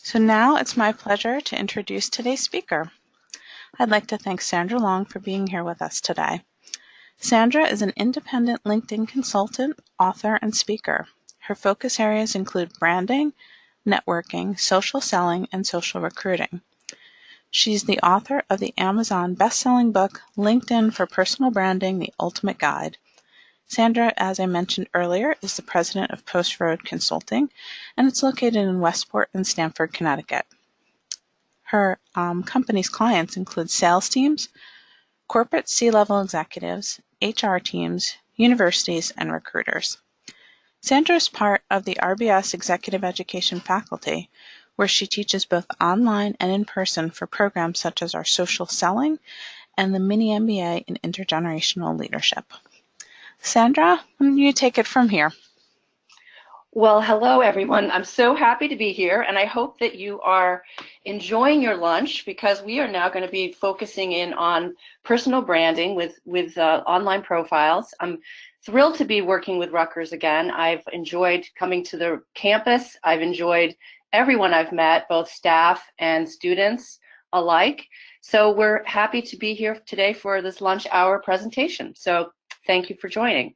So now it's my pleasure to introduce today's speaker. I'd like to thank Sandra Long for being here with us today. Sandra is an independent LinkedIn consultant, author, and speaker. Her focus areas include branding, networking, social selling, and social recruiting. She's the author of the Amazon best-selling book, LinkedIn for Personal Branding, The Ultimate Guide. Sandra, as I mentioned earlier, is the president of Post Road Consulting, and it's located in Westport and Stamford, Connecticut. Her company's clients include sales teams, corporate C-level executives, HR teams, universities, and recruiters. Sandra is part of the RBS Executive Education faculty, where she teaches both online and in person for programs such as our social selling and the mini MBA in intergenerational leadership. Sandra, why don't you take it from here? Well, hello, everyone. I'm so happy to be here, and I hope that you are enjoying your lunch because we are now going to be focusing in on personal branding with online profiles. I'm thrilled to be working with Rutgers again. I've enjoyed coming to the campus. I've enjoyed everyone I've met, both staff and students alike. So we're happy to be here today for this lunch hour presentation. So thank you for joining.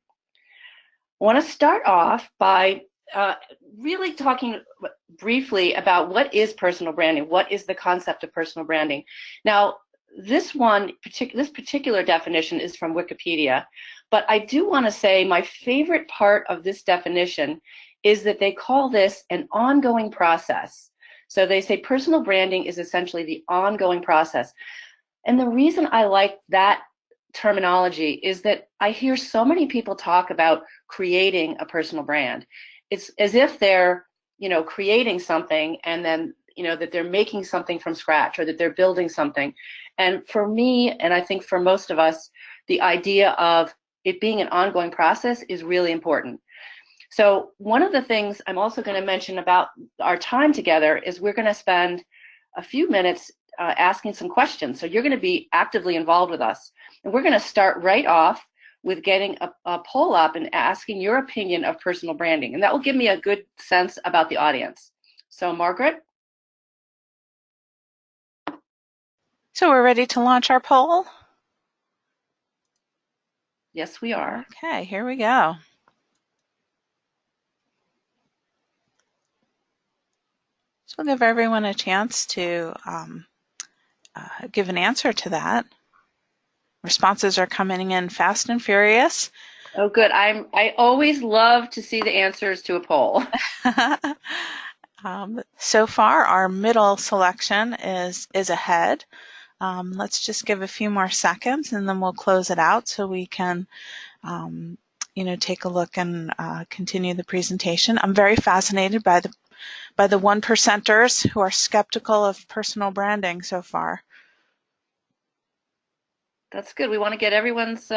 I want to start off by really talking briefly about what is personal branding. What is the concept of personal branding? Now, this particular definition is from Wikipedia, but I do want to say my favorite part of this definition is that they call this an ongoing process. So they say personal branding is essentially the ongoing process. And the reason I like that terminology is that I hear so many people talk about creating a personal brand. It's as if they're, creating something and then, that they're making something from scratch or that they're building something. And for me, and I think for most of us, the idea of it being an ongoing process is really important. So one of the things I'm also going to mention about our time together is we're going to spend a few minutes asking some questions. So you're going to be actively involved with us. And we're going to start right off with getting a poll up and asking your opinion of personal branding. And that will give me a good sense about the audience. So Margaret? So we're ready to launch our poll? Yes, we are. Okay, here we go. So we'll give everyone a chance to give an answer to that. Responses are coming in fast and furious. Oh, good. I always love to see the answers to a poll. So far, our middle selection is ahead. Let's just give a few more seconds, and then we'll close it out so we can, take a look and continue the presentation. I'm very fascinated by the 1%ers who are skeptical of personal branding so far. That's good. We want to get everyone's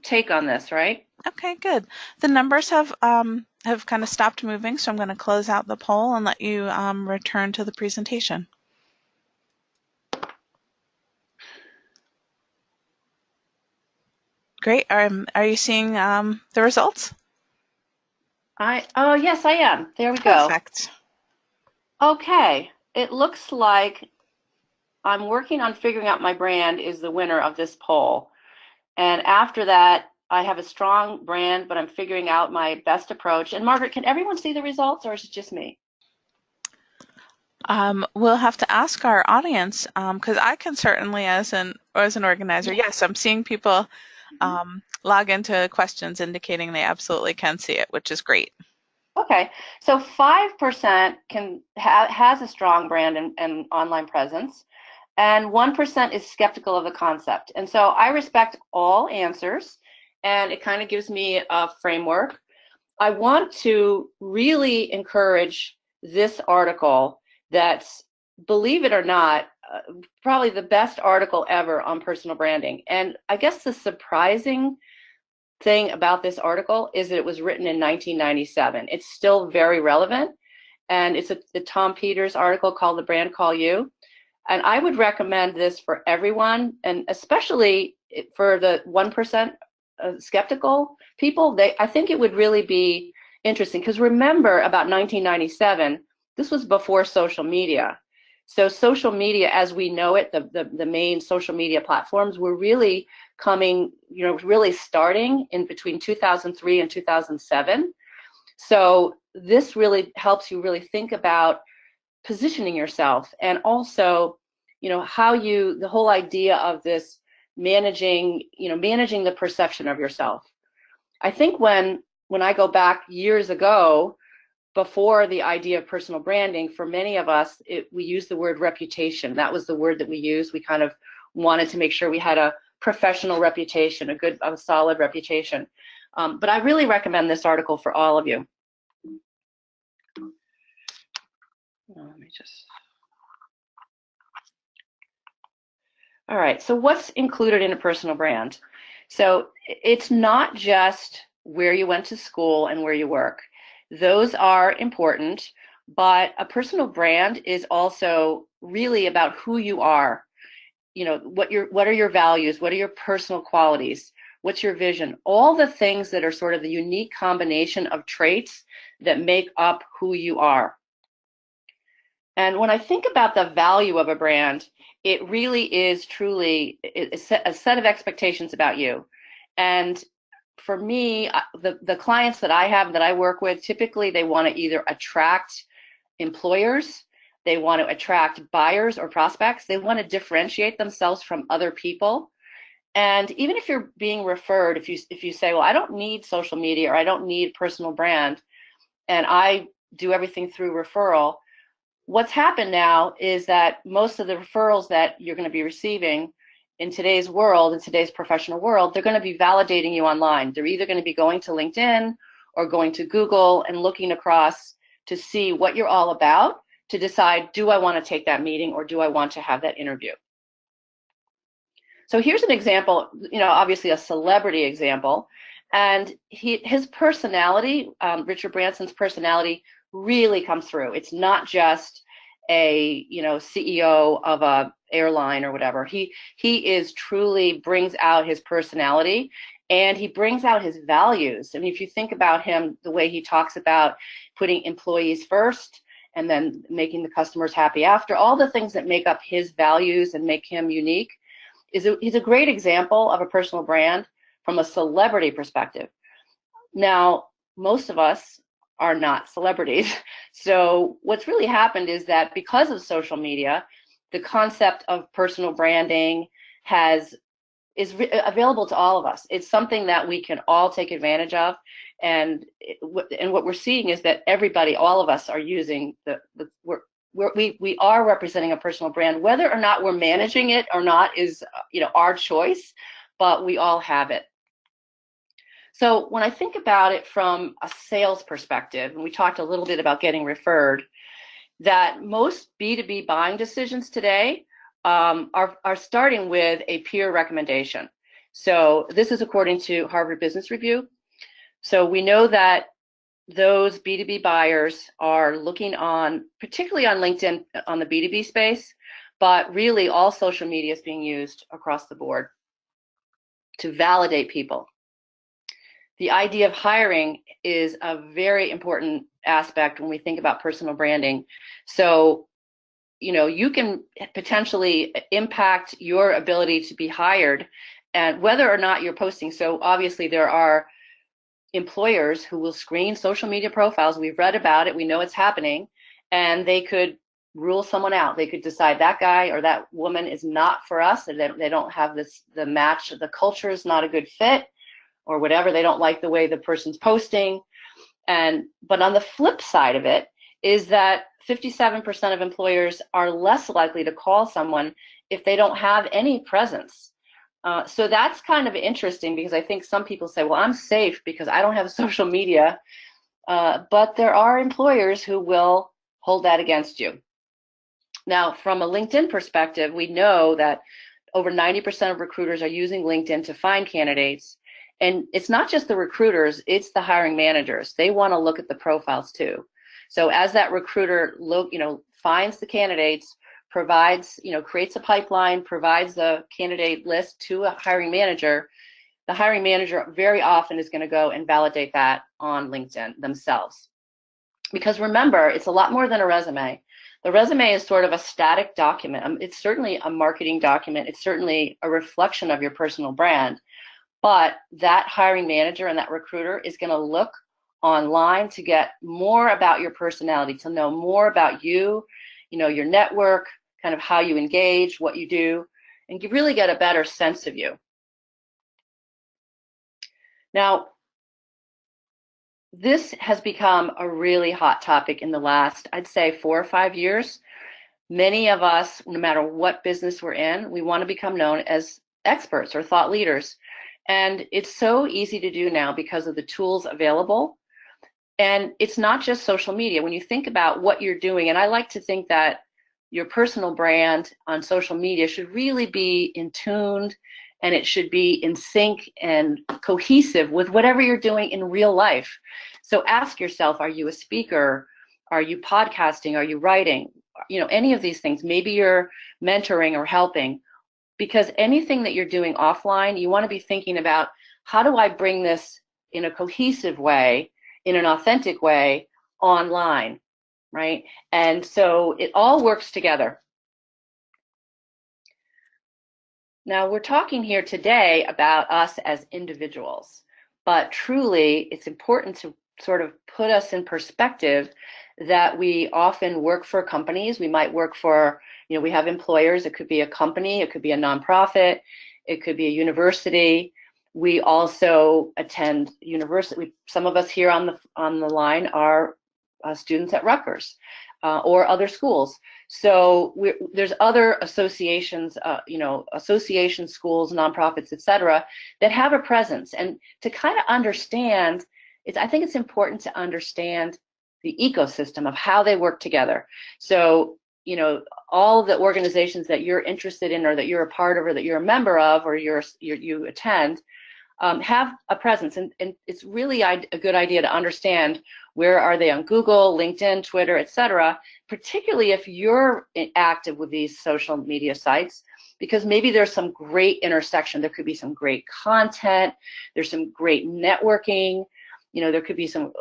take on this, right? Okay, good. The numbers have kind of stopped moving, so I'm going to close out the poll and let you return to the presentation. Great. Are you seeing the results? Oh, yes, I am. There we go. Perfect. Okay. It looks like I'm working on figuring out my brand is the winner of this poll. And after that, I have a strong brand, but I'm figuring out my best approach. And Margaret, can everyone see the results or is it just me? We'll have to ask our audience because I can certainly, as an organizer, yes, I'm seeing people log into questions indicating they absolutely can see it, which is great. Okay, so 5% has a strong brand and online presence, and 1% is skeptical of the concept. And so I respect all answers, and it kind of gives me a framework. I want to really encourage this article that's, believe it or not, probably the best article ever on personal branding. And I guess the surprising thing about this article is that it was written in 1997. It's still very relevant, and it's the Tom Peters article called The Brand Call You. And I would recommend this for everyone, and especially for the 1% skeptical people. I think it would really be interesting because remember, about 1997, This was before social media. So social media as we know it, the main social media platforms were really coming, really starting in between 2003 and 2007. So this really helps you really think about positioning yourself, and also, how the whole idea of this managing the perception of yourself. I think when I go back years ago, before the idea of personal branding, for many of us, we used the word reputation. That was the word that we used. We kind of wanted to make sure we had a professional reputation, a solid reputation. But I really recommend this article for all of you. Let me just. All right, so what's included in a personal brand? So it's not just where you went to school and where you work. Those are important, but a personal brand is also really about who you are. What are your values? What are your personal qualities? What's your vision? All the things that are sort of the unique combination of traits that make up who you are. And when I think about the value of a brand, it really is truly a set of expectations about you. And for me, the clients that I have, that I work with, typically they want to either attract employers, they want to attract buyers or prospects, they want to differentiate themselves from other people. And even if you're being referred, if you say, well, I don't need social media, or I don't need personal brand, and I do everything through referral, what's happened now is that most of the referrals that you're going to be receiving in today's world, in today's professional world, they're going to be validating you online. They're either going to be going to LinkedIn or going to Google and looking across to see what you're all about, to decide, do I want to take that meeting or do I want to have that interview? So here's an example, obviously a celebrity example, and his personality, Richard Branson's personality, really comes through. It's not just a CEO of a airline or whatever. He is truly brings out his personality, and he brings out his values. I mean, if you think about him, the way he talks about putting employees first and then making the customers happy after, all the things that make up his values and make him unique, he's a great example of a personal brand from a celebrity perspective. Now, most of us are not celebrities. So what's really happened is that because of social media, the concept of personal branding is available to all of us. It's something that we can all take advantage of. And what we're seeing is that everybody, all of us, are using we are representing a personal brand. Whether or not we're managing it or not is our choice, but we all have it. So when I think about it from a sales perspective, and we talked a little bit about getting referred, that most B2B buying decisions today are starting with a peer recommendation. So this is according to Harvard Business Review. So we know that those B2B buyers are looking particularly on LinkedIn, on the B2B space, but really all social media is being used across the board to validate people. The idea of hiring is a very important aspect when we think about personal branding. So, you can potentially impact your ability to be hired, and whether or not you're posting. So obviously there are employers who will screen social media profiles. We've read about it. We know it's happening, and they could rule someone out. They could decide that guy or that woman is not for us. They don't have the match. The culture is not a good fit, or whatever. They don't like the way the person's posting. But on the flip side of it is that 57% of employers are less likely to call someone if they don't have any presence. So that's kind of interesting, because I think some people say, well, I'm safe because I don't have social media. But there are employers who will hold that against you. Now, from a LinkedIn perspective, we know that over 90% of recruiters are using LinkedIn to find candidates. And it's not just the recruiters, it's the hiring managers. They want to look at the profiles too. So as that recruiter finds the candidates, provides, creates a pipeline, provides the candidate list to a hiring manager, the hiring manager very often is going to go and validate that on LinkedIn themselves. Because remember, it's a lot more than a resume. The resume is sort of a static document. It's certainly a marketing document. It's certainly a reflection of your personal brand. But that hiring manager and that recruiter is going to look online to get more about your personality, to know more about you, your network, kind of how you engage, what you do, and you really get a better sense of you. Now, this has become a really hot topic in the last, I'd say, 4 or 5 years. Many of us, no matter what business we're in, we want to become known as experts or thought leaders. And it's so easy to do now because of the tools available. And it's not just social media. When you think about what you're doing, and I like to think that your personal brand on social media should really be in tuned, and it should be in sync and cohesive with whatever you're doing in real life. So ask yourself, are you a speaker? Are you podcasting? Are you writing? Any of these things. Maybe you're mentoring or helping. Because anything that you're doing offline, you want to be thinking about, how do I bring this in a cohesive way, in an authentic way, online, right? And so it all works together. Now, we're talking here today about us as individuals, but truly it's important to sort of put us in perspective that we often work for companies. We might work for, we have employers. It could be a company, it could be a nonprofit, it could be a university. We also attend university. Some of us here on the line are students at Rutgers or other schools. So there's other associations, association schools, nonprofits, et cetera, that have a presence. And to kind of understand, I think it's important to understand the ecosystem of how they work together. So, all of the organizations that you're interested in, or that you're a part of, or that you're a member of, or you attend, have a presence. And it's really a good idea to understand, where are they on Google, LinkedIn, Twitter, et cetera, particularly if you're active with these social media sites, because maybe there's some great intersection. There could be some great content. There's some great networking. There could be some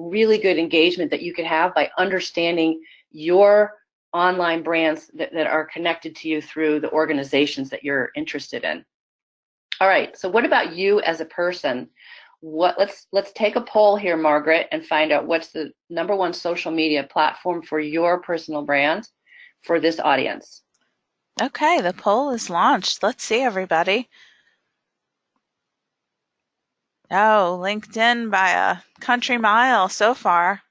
really good engagement that you could have by understanding your online brands that are connected to you through the organizations that you're interested in. All right, so what about you as a person? Let's take a poll here, Margaret, and find out what's the #1 social media platform for your personal brand for this audience. Okay, the poll is launched. Let's see, everybody. Oh, LinkedIn by a country mile so far.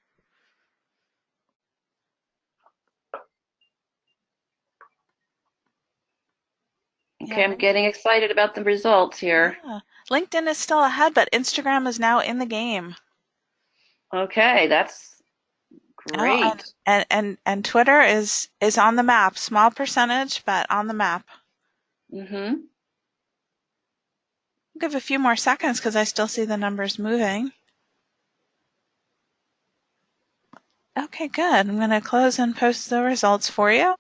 Okay, yeah, I'm getting excited about the results here. Yeah. LinkedIn is still ahead, but Instagram is now in the game. Okay, that's great. Oh, and Twitter is on the map. Small percentage, but on the map. Mm-hmm. I'll give a few more seconds because I still see the numbers moving. Okay, good. I'm going to close and post the results for you.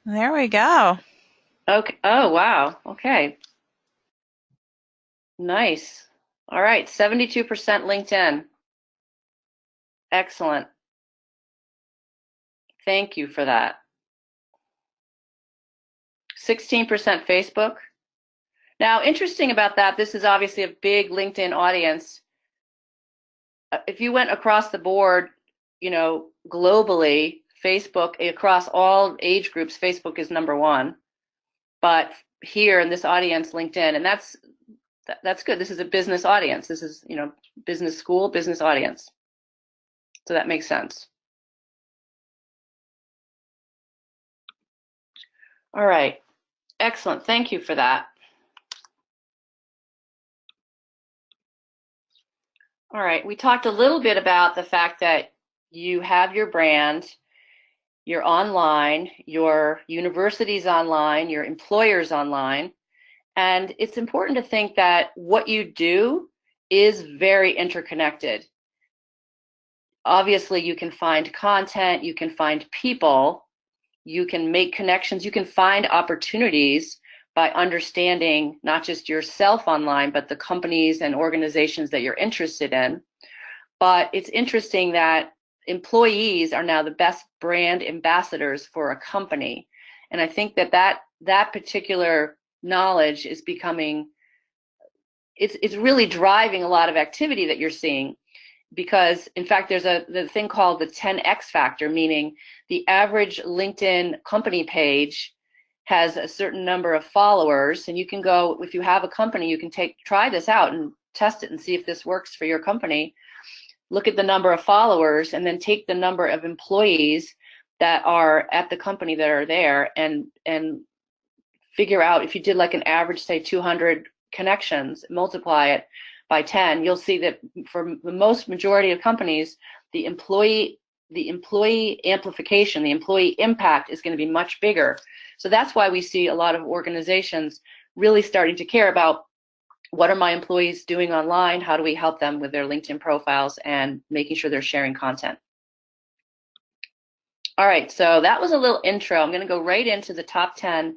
There we go. Okay. Oh, wow. Okay. Nice. All right. 72% LinkedIn. Excellent. Thank you for that. 16% Facebook. Now, interesting about that, this is obviously a big LinkedIn audience. If you went across the board, globally, Facebook, across all age groups, Facebook is #1. But here in this audience, LinkedIn, and that's good. This is a business audience. This is, business school, business audience. So that makes sense. All right. Excellent. Thank you for that. All right. We talked a little bit about the fact that you have your brand, you're online, your university's online, your employer's online. And it's important to think that what you do is very interconnected. Obviously, you can find content, you can find people, you can make connections, you can find opportunities by understanding not just yourself online, but the companies and organizations that you're interested in. But it's interesting that employees are now the best brand ambassadors for a company. And I think that particular knowledge is becoming, it's really driving a lot of activity that you're seeing. Because in fact, there's the thing called the 10x factor, meaning the average LinkedIn company page has a certain number of followers, and you can go, if you have a company, you can try this out and test it and see if this works for your company. Look at the number of followers and then take the number of employees that are at the company that are there, and figure out, if you did like an average, say 200 connections, multiply it by 10, you'll see that for the most majority of companies, the employee amplification, the employee impact is going to be much bigger. So that's why we see a lot of organizations really starting to care about, what are my employees doing online? How do we help them with their LinkedIn profiles and making sure they're sharing content? All right, so that was a little intro. I'm going to go right into the top 10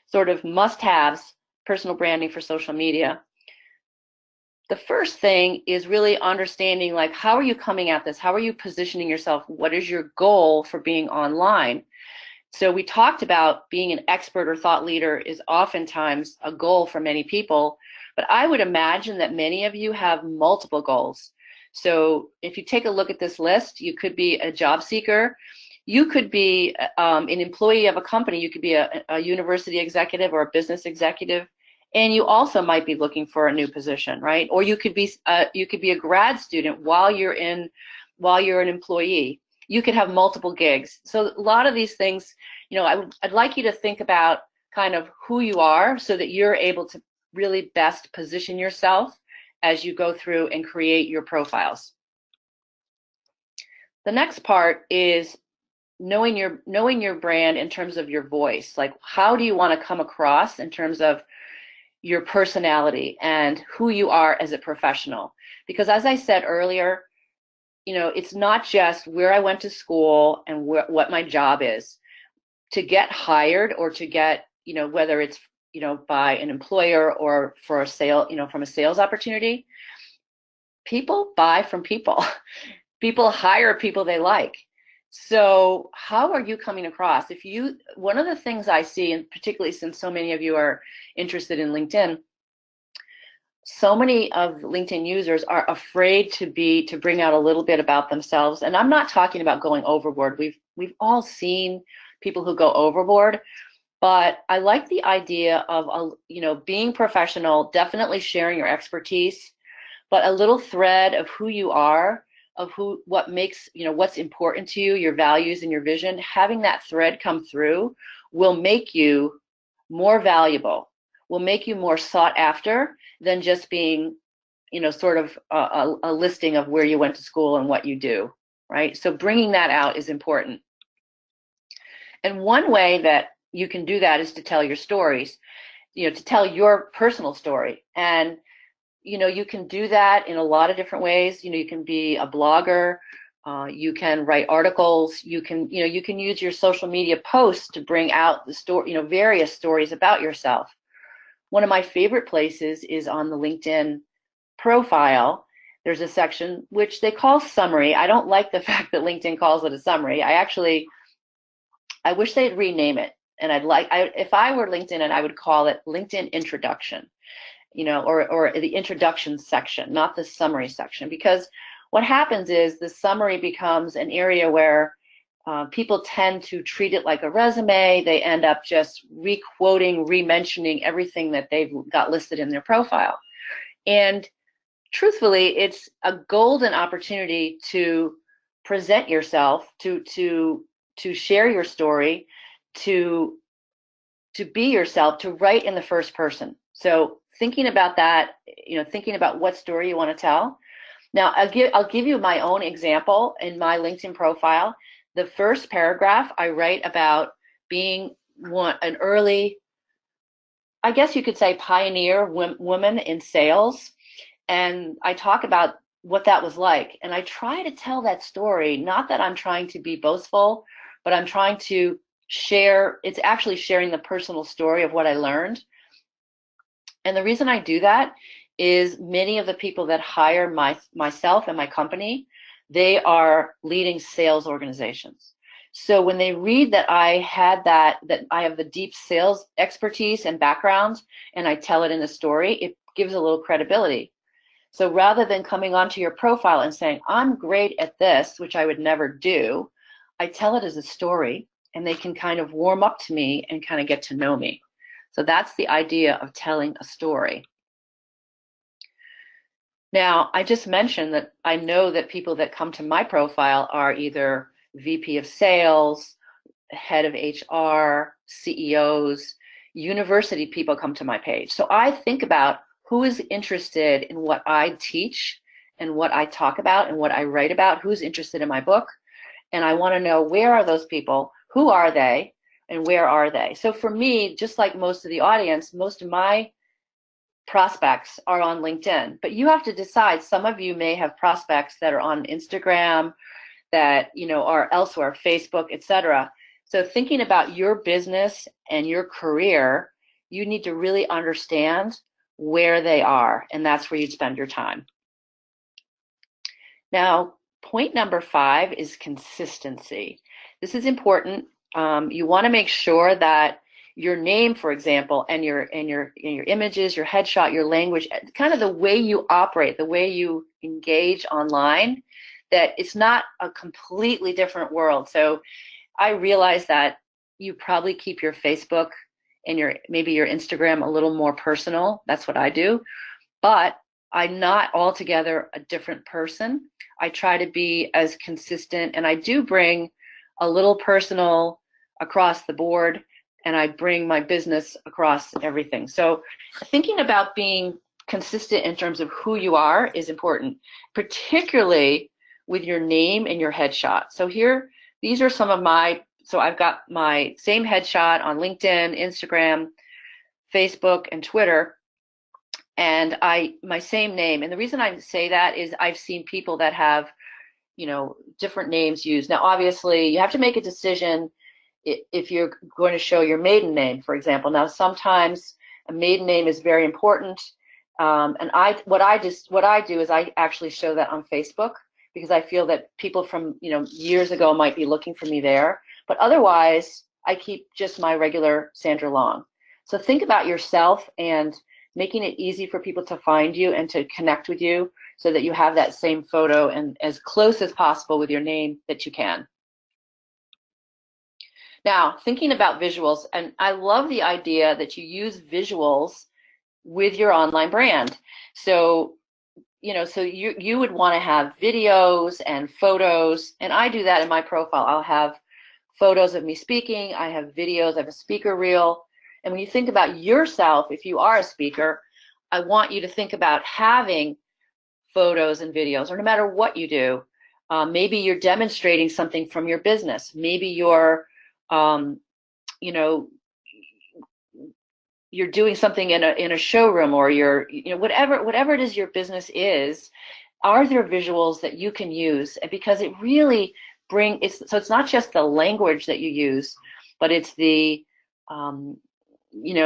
sort of must-haves, personal branding for social media. The first thing is really understanding, like, how are you coming at this? How are you positioning yourself? What is your goal for being online? So we talked about being an expert or thought leader is oftentimes a goal for many people, but I would imagine that many of you have multiple goals. So if you take a look at this list, you could be a job seeker, you could be an employee of a company, you could be a university executive or a business executive, and you also might be looking for a new position, right? Or you could be a grad student while you're an employee. You could have multiple gigs. So a lot of these things, I'd like you to think about kind of who you are, so that you're able to really best position yourself as you go through and create your profiles. The next part is knowing your brand in terms of your voice. Like, how do you want to come across in terms of your personality and who you are as a professional? Because as I said earlier, it's not just where I went to school and what my job is. To get hired, or to get, whether it's, by an employer or for a sale, from a sales opportunity, people buy from people. People hire people they like. So how are you coming across? One of the things I see, and particularly since so many of you are interested in LinkedIn, so many of LinkedIn users are afraid to bring out a little bit about themselves. And I'm not talking about going overboard. We've all seen people who go overboard, but I like the idea of being professional, definitely sharing your expertise, but a little thread of who you are, of what makes, what's important to you, your values and your vision. Having that thread come through will make you more valuable, will make you more sought after than just being, sort of a listing of where you went to school and what you do, right? So bringing that out is important. And one way that you can do that is to tell your stories, to tell your personal story. And, you can do that in a lot of different ways. You can be a blogger, you can write articles, you can use your social media posts to bring out the story, various stories about yourself. One of my favorite places is on the LinkedIn profile. There's a section which they call summary. I don't like the fact that LinkedIn calls it a summary. I wish they'd rename it. And if I were LinkedIn, and I would call it LinkedIn introduction, or the introduction section, not the summary section. Because what happens is the summary becomes an area where people tend to treat it like a resume. They end up just re-quoting, re-mentioning everything that they've got listed in their profile. And truthfully, it's a golden opportunity to present yourself, to share your story, to be yourself, to write in the first person. So thinking about that, thinking about what story you want to tell. Now, I'll give you my own example in my LinkedIn profile. The first paragraph, I write about being an early, I guess you could say, pioneer woman in sales. And I talk about what that was like. And I try to tell that story, not that I'm trying to be boastful, but I'm trying to share, it's actually sharing the personal story of what I learned. And the reason I do that is many of the people that hire myself and my company, they are leading sales organizations. So when they read that I had that I have the deep sales expertise and background, and I tell it in a story, it gives a little credibility. So rather than coming onto your profile and saying, I'm great at this, which I would never do, I tell it as a story, and they can kind of warm up to me and kind of get to know me. So that's the idea of telling a story. Now, I just mentioned that I know that people that come to my profile are either VP of sales, head of HR, CEOs, university people come to my page. So I think about who is interested in what I teach and what I talk about and what I write about, who's interested in my book. And I want to know, where are those people? Who are they? And where are they? So for me, just like most of the audience, most of my prospects are on LinkedIn, but you have to decide. Some of you may have prospects that are on Instagram, that are elsewhere, Facebook, etc. So thinking about your business and your career, you need to really understand where they are, and that's where you'd spend your time. Now, point number 5 is consistency. This is important. You want to make sure that your name, for example, and your images, your headshot, your language, kind of the way you operate, the way you engage online, that it's not a completely different world. So I realize that you probably keep your Facebook and maybe your Instagram a little more personal. That's what I do. But I'm not altogether a different person. I try to be as consistent, and I do bring a little personal across the board, and I bring my business across everything. So thinking about being consistent in terms of who you are is important, particularly with your name and your headshot. So here, these are some of so I've got my same headshot on LinkedIn, Instagram, Facebook, and Twitter, and my same name. And the reason I say that is I've seen people that have, different names used. Now, obviously, you have to make a decision if you're going to show your maiden name, for example. Now, sometimes a maiden name is very important, and what I do is I actually show that on Facebook, because I feel that people from years ago might be looking for me there. But otherwise, I keep just my regular Sandra Long. So think about yourself and making it easy for people to find you and to connect with you, so that you have that same photo and as close as possible with your name that you can. Now, thinking about visuals, and I love the idea that you use visuals with your online brand. So, so you would want to have videos and photos, and I do that in my profile. I'll have photos of me speaking, I have videos, I have a speaker reel. And when you think about yourself, if you are a speaker, I want you to think about having photos and videos, or no matter what you do. Maybe you're demonstrating something from your business. Maybe you're, you're doing something in a showroom, or you're, whatever it is your business is. Are there visuals that you can use? And because it really so it's not just the language that you use, but it's the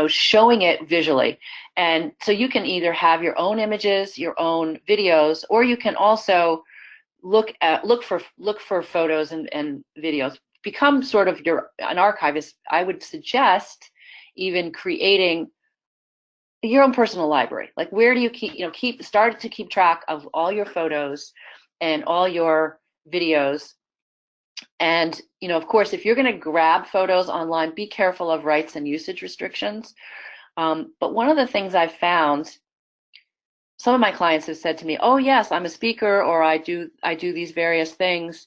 showing it visually. And so you can either have your own images, your own videos, or you can also look for photos and videos. Become sort of an archivist. I would suggest even creating your own personal library. Like, where do you start to keep track of all your photos and all your videos. And, of course, if you're going to grab photos online, be careful of rights and usage restrictions. But one of the things I've found, some of my clients have said to me, oh, yes, I'm a speaker, or I do these various things.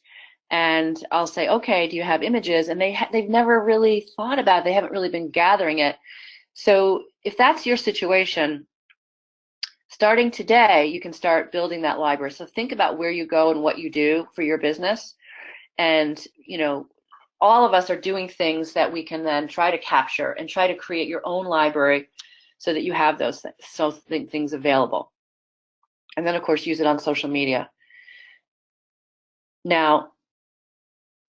And I'll say, okay, do you have images? And they've never really thought about it. They haven't really been gathering it. So if that's your situation, starting today, you can start building that library. So think about where you go and what you do for your business. And, all of us are doing things that we can then try to capture and try to create your own library, so that you have those things available. And then, of course, use it on social media. Now,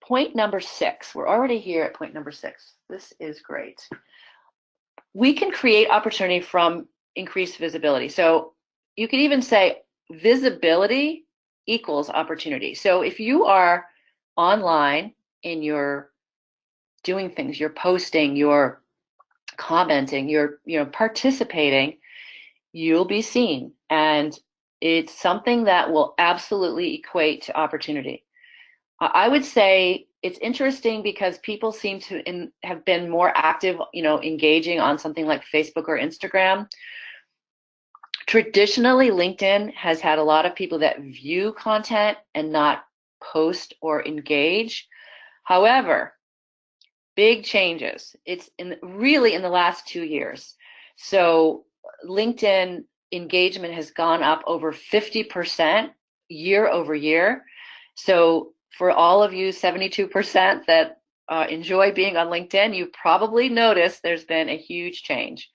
point number 6. We're already here at point number 6. This is great. We can create opportunity from increased visibility. So you could even say visibility equals opportunity. So if you are online and you're doing things, you're posting, you're commenting, you're participating, you'll be seen. And it's something that will absolutely equate to opportunity. I would say it's interesting because people seem to have been more active, engaging on something like Facebook or Instagram. Traditionally, LinkedIn has had a lot of people that view content and not post or engage. However, big changes. It's really in the last 2 years. So LinkedIn engagement has gone up over 50% year over year. So for all of you 72% that enjoy being on LinkedIn, you've probably noticed there's been a huge change.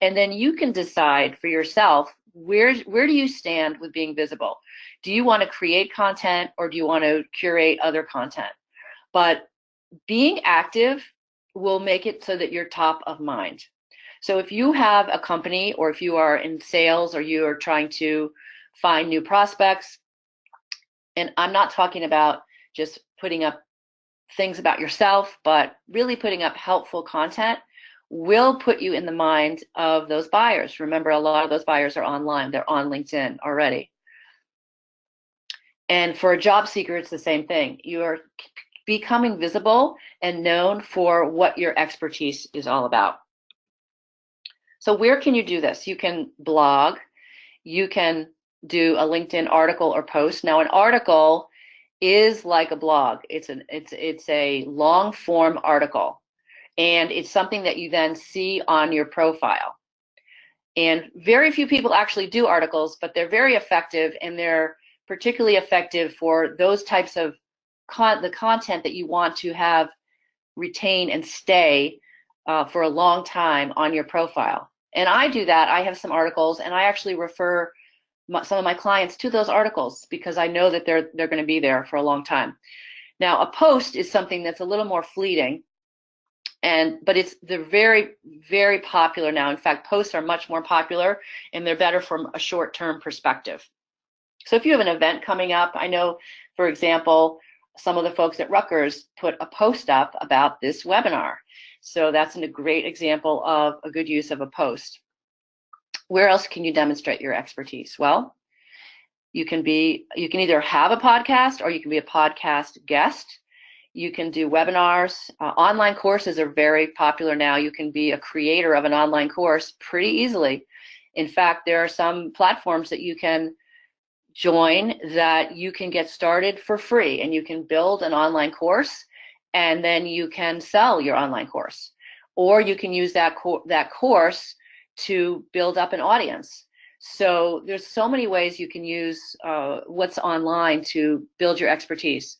And then you can decide for yourself, where do you stand with being visible? Do you want to create content or do you want to curate other content? But being active will make it so that you're top of mind. So if you have a company or if you are in sales or you are trying to find new prospects, and I'm not talking about just putting up things about yourself, but really putting up helpful content will put you in the mind of those buyers. Remember, a lot of those buyers are online. They're on LinkedIn already. And for a job seeker, it's the same thing. You are becoming visible and known for what your expertise is all about. So where can you do this? You can blog, you can do a LinkedIn article or post. Now, an article is like a blog. It's a long form article, and it's something that you then see on your profile. And very few people actually do articles, but they're very effective, and they're particularly effective for those types of the content that you want to have retain and stay for a long time on your profile. And I do that. I have some articles, and I actually refer some of my clients to those articles because I know that they're going to be there for a long time. Now, a post is something that's a little more fleeting, but they're very, very popular now. In fact, posts are much more popular, and they're better from a short-term perspective. So if you have an event coming up, I know, for example, some of the folks at Rutgers put a post up about this webinar. So that's a great example of a good use of a post. Where else can you demonstrate your expertise? Well, you can either have a podcast or you can be a podcast guest. You can do webinars. Online courses are very popular now. You can be a creator of an online course pretty easily. In fact, there are some platforms that you can join that you can get started for free, and you can build an online course, and then you can sell your online course, or you can use that course to build up an audience. So there's so many ways you can use what's online to build your expertise.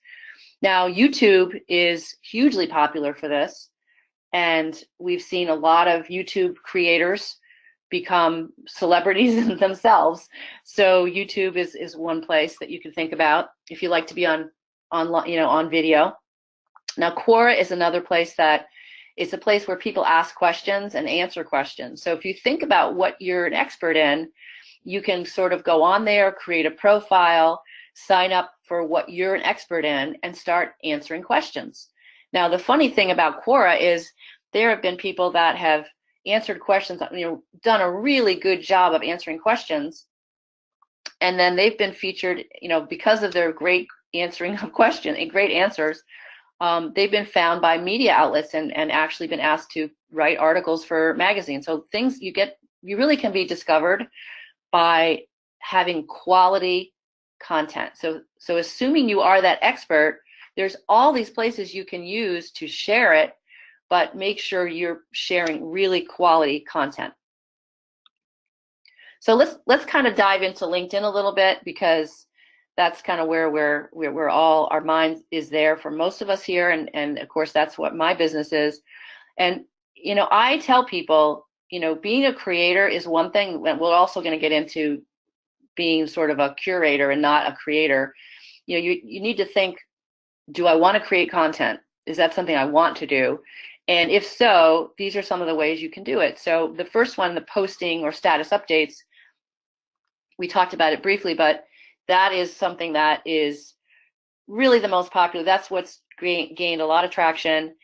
Now, YouTube is hugely popular for this, and we've seen a lot of YouTube creators become celebrities themselves. So YouTube is one place that you can think about if you like to be on video. Now, Quora is another place that it's a place where people ask questions and answer questions. So if you think about what you're an expert in, you can sort of go on there, create a profile, sign up for what you're an expert in, and start answering questions. Now, the funny thing about Quora is there have been people that have answered questions, done a really good job of answering questions, and then they've been featured, because of their great answering of questions and great answers. They've been found by media outlets and actually been asked to write articles for magazines. So you really can be discovered by having quality content. So assuming you are that expert, there's all these places you can use to share it, but make sure you're sharing really quality content. So let's kind of dive into LinkedIn a little bit, because that's kind of where we're all, our mind is there for most of us here, and of course that's what my business is. And I tell people, being a creator is one thing, and we're also going to get into being sort of a curator and not a creator. You need to think, do I want to create content? Is that something I want to do? And if so, these are some of the ways you can do it. So the first one, the posting or status updates, we talked about it briefly, but that is something that is really the most popular. That's what's gained a lot of traction.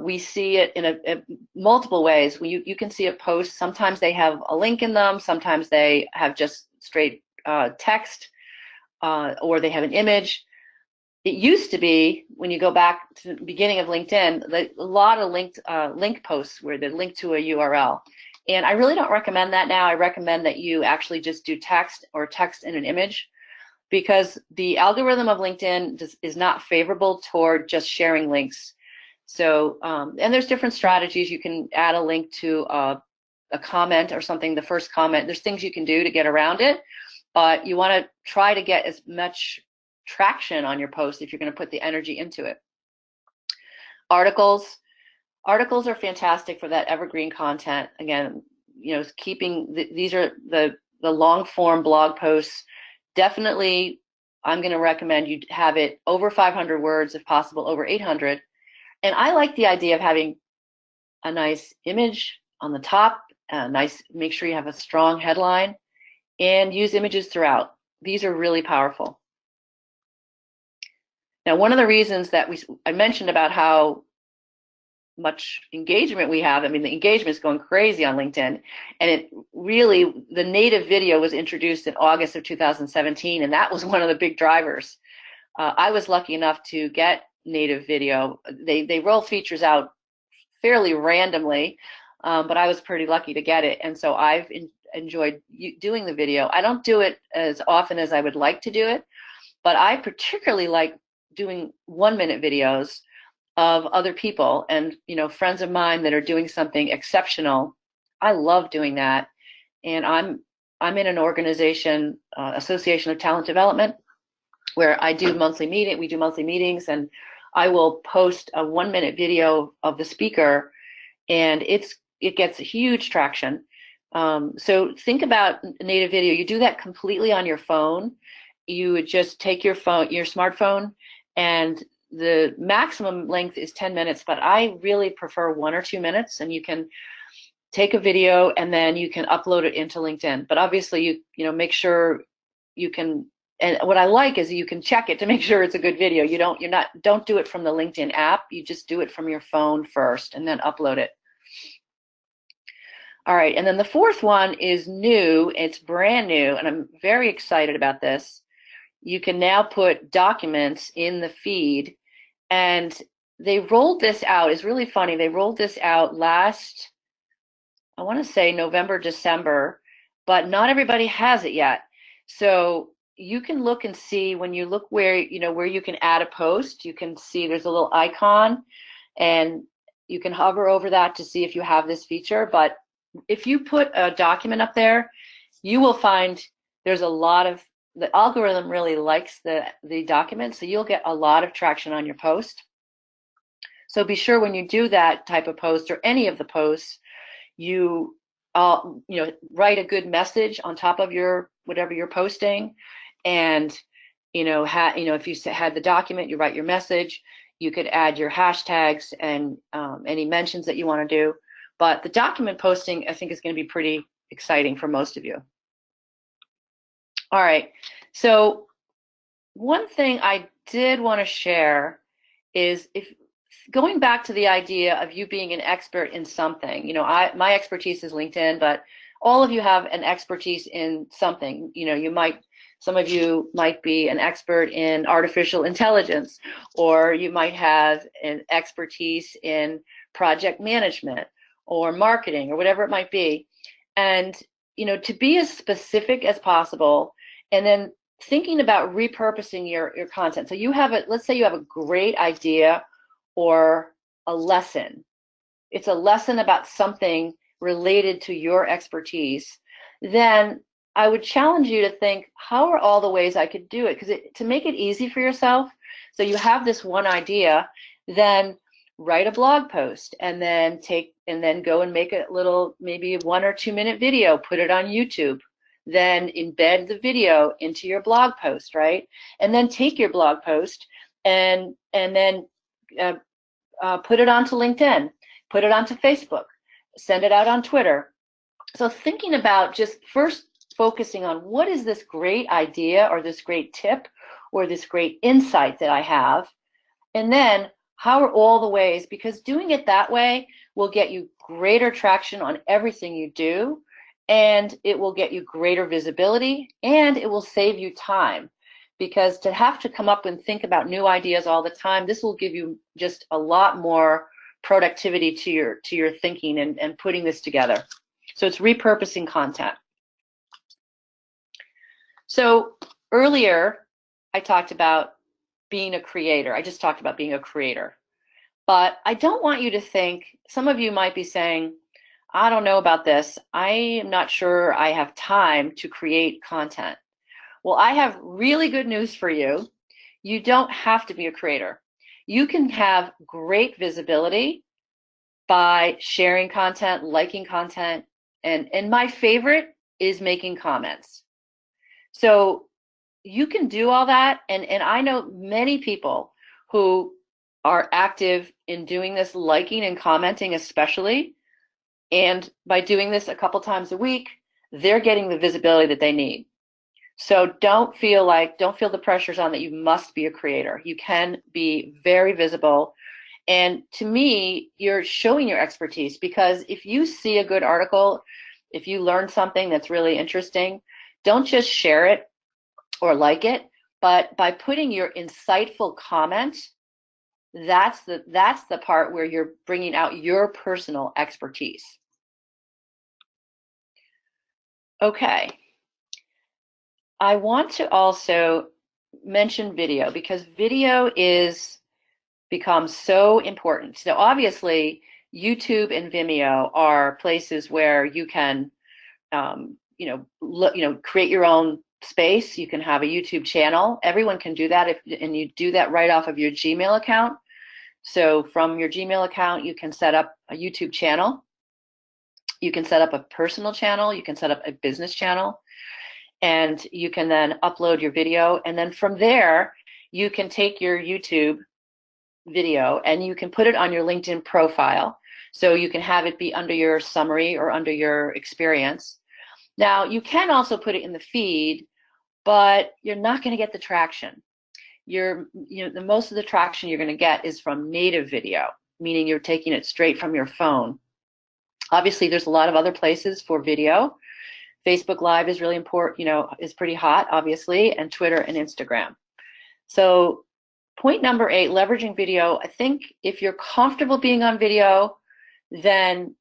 We see it in multiple ways. You can see a post. Sometimes they have a link in them. Sometimes they have just straight text, or they have an image. It used to be, when you go back to the beginning of LinkedIn, a lot of link posts where they link to a URL. And I really don't recommend that now. I recommend that you actually just do text, or text in an image, because the algorithm of LinkedIn is not favorable toward just sharing links. So, and there's different strategies. You can add a link to a comment or something, the first comment. There's things you can do to get around it, but you want to try to get as much traction on your post if you're going to put the energy into it. Articles are fantastic for that evergreen content. Again, keeping these are the long form blog posts. Definitely, I'm going to recommend you have it over 500 words, if possible over 800. And I like the idea of having a nice image on the top, make sure you have a strong headline, and use images throughout. These are really powerful. Now, one of the reasons that I mentioned about how much engagement we have, I mean, the engagement is going crazy on LinkedIn, and it really, the native video was introduced in August of 2017, and that was one of the big drivers. I was lucky enough to get native video. They roll features out fairly randomly, but I was pretty lucky to get it, and so I've enjoyed doing the video. I don't do it as often as I would like to do it, but I particularly like doing 1-minute videos of other people and friends of mine that are doing something exceptional. I love doing that, and I'm in an organization, Association of Talent Development, where I do monthly meeting. We do monthly meetings, and I will post a 1-minute video of the speaker, and it gets huge traction. So think about native video. You do that completely on your phone. You would just take your smartphone, and the maximum length is 10 minutes, but I really prefer 1 or 2 minutes, and you can take a video and then you can upload it into LinkedIn. But obviously you make sure you can, and what I like is you can check it to make sure it's a good video. Don't do it from the LinkedIn app. You just do it from your phone first and then upload it. All right, and then the fourth one is new. It's brand new, and I'm very excited about this. You can now put documents in the feed, and they rolled this out. It's really funny. They rolled this out last, I want to say November, December, but not everybody has it yet. So you can look and see, when you look where you can add a post, you can see there's a little icon, and you can hover over that to see if you have this feature. But if you put a document up there, you will find there's a lot of, the algorithm really likes the document, so you'll get a lot of traction on your post. So be sure when you do that type of post, or any of the posts, you write a good message on top of whatever you're posting, and if you had the document, you write your message. You could add your hashtags and any mentions that you want to do. But the document posting, I think, is going to be pretty exciting for most of you. All right, so one thing I did want to share is, if going back to the idea of you being an expert in something, my expertise is LinkedIn, but all of you have an expertise in something. Some of you might be an expert in artificial intelligence, or you might have an expertise in project management or marketing, or whatever it might be. And to be as specific as possible, and then thinking about repurposing your content. So let's say you have a great idea or a lesson. It's a lesson about something related to your expertise. Then I would challenge you to think, how are all the ways I could do it? Because to make it easy for yourself, so you have this one idea, then write a blog post, and then go and make a little, maybe 1 or 2 minute video, put it on YouTube, then embed the video into your blog post, right? And then take your blog post and then put it onto LinkedIn, put it onto Facebook, send it out on Twitter. So thinking about just first focusing on what is this great idea or this great tip or this great insight that I have, and then how are all the ways, because doing it that way will get you greater traction on everything you do, and it will get you greater visibility, and it will save you time. Because to have to come up and think about new ideas all the time, this will give you just a lot more productivity to your thinking and putting this together. So it's repurposing content. So earlier, I talked about being a creator. I just talked about being a creator. But I don't want you to think, some of you might be saying, I don't know about this. I am not sure I have time to create content. Well, I have really good news for you. You don't have to be a creator. You can have great visibility by sharing content, liking content, and my favorite is making comments. So you can do all that, and I know many people who are active in doing this, liking and commenting especially, and by doing this a couple times a week, they're getting the visibility that they need. So don't feel the pressures on that you must be a creator. You can be very visible. And to me, you're showing your expertise, because if you see a good article, if you learn something that's really interesting, don't just share it or like it, but by putting your insightful comment, that's the part where you're bringing out your personal expertise. Okay. I want to also mention video, because video is become so important. So obviously, YouTube and Vimeo are places where you can, create your own space. You can have a YouTube channel. Everyone can do that, and you do that right off of your Gmail account. So from your Gmail account, you can set up a YouTube channel. You can set up a personal channel. You can set up a business channel. And you can then upload your video. And then from there, you can take your YouTube video and you can put it on your LinkedIn profile. So you can have it be under your summary or under your experience. Now, you can also put it in the feed, but you're not going to get the traction. The most of the traction you're going to get is from native video, meaning you're taking it straight from your phone. Obviously, there's a lot of other places for video. Facebook Live is really important, is pretty hot, obviously, and Twitter and Instagram. So point number 8, leveraging video. I think if you're comfortable being on video, then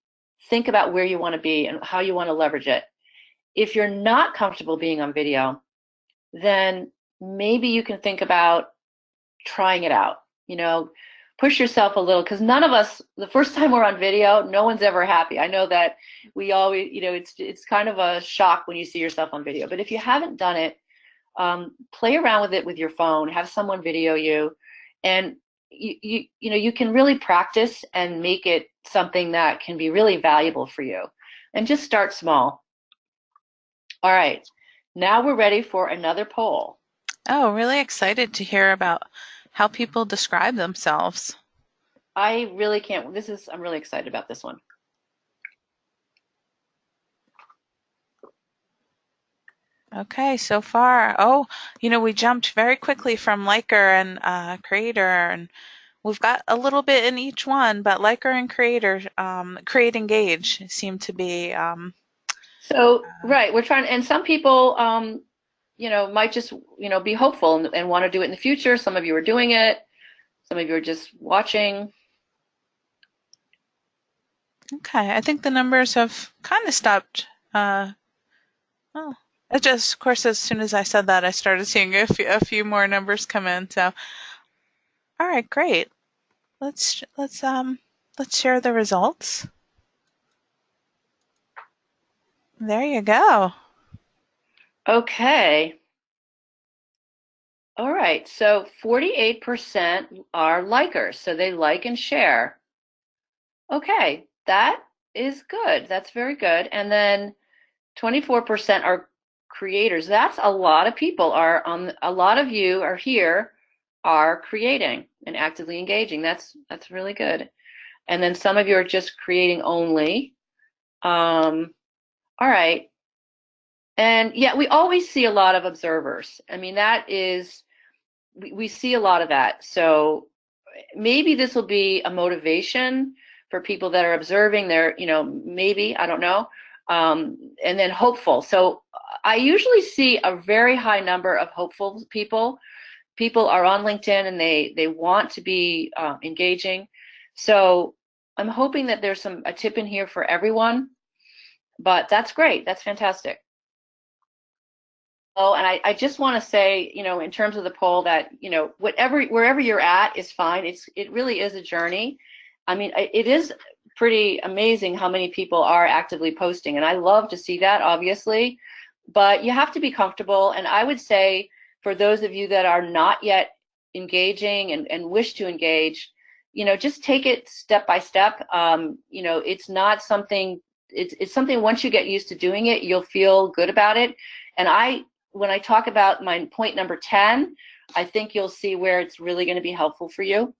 think about where you want to be and how you want to leverage it. If you're not comfortable being on video, then maybe you can think about trying it out. Push yourself a little, because none of us, the first time we're on video, no one's ever happy. I know that we always, it's kind of a shock when you see yourself on video. But if you haven't done it, play around with it with your phone, have someone video you, and you can really practice and make it something that can be really valuable for you. And just start small. All right, now we're ready for another poll. Oh, really excited to hear about how people describe themselves. I really can't, I'm really excited about this one. Okay, so far, we jumped very quickly from liker and creator, and we've got a little bit in each one, but liker and creator, create, engage seem to be. Right, we're trying, and some people, might just, be hopeful and want to do it in the future. Some of you are doing it. Some of you are just watching. Okay, I think the numbers have kind of stopped. It just, of course, as soon as I said that, I started seeing a few more numbers come in. So, all right, great. Let's share the results. There you go. Okay. All right, so 48% are likers, so they like and share. Okay, that is good. That's very good. And then 24% are creators. That's a lot of people a lot of you are here are creating and actively engaging. That's really good. And then some of you are just creating only. All right. And yeah, we always see a lot of observers. I mean, that is, we see a lot of that. So maybe this will be a motivation for people that are observing. They're, maybe, I don't know. And then hopeful. So I usually see a very high number of hopeful people. People are on LinkedIn and they want to be engaging. So I'm hoping that there's a tip in here for everyone, but that's great. That's fantastic. Oh, and I just want to say, in terms of the poll that, wherever you're at is fine. It really is a journey. I mean, it is pretty amazing how many people are actively posting, and I love to see that, obviously, but you have to be comfortable. And I would say for those of you that are not yet engaging and wish to engage, just take it step by step. It's not something, it's something once you get used to doing it, you'll feel good about it. And when I talk about my point number 10, I think you'll see where it's really going to be helpful for you.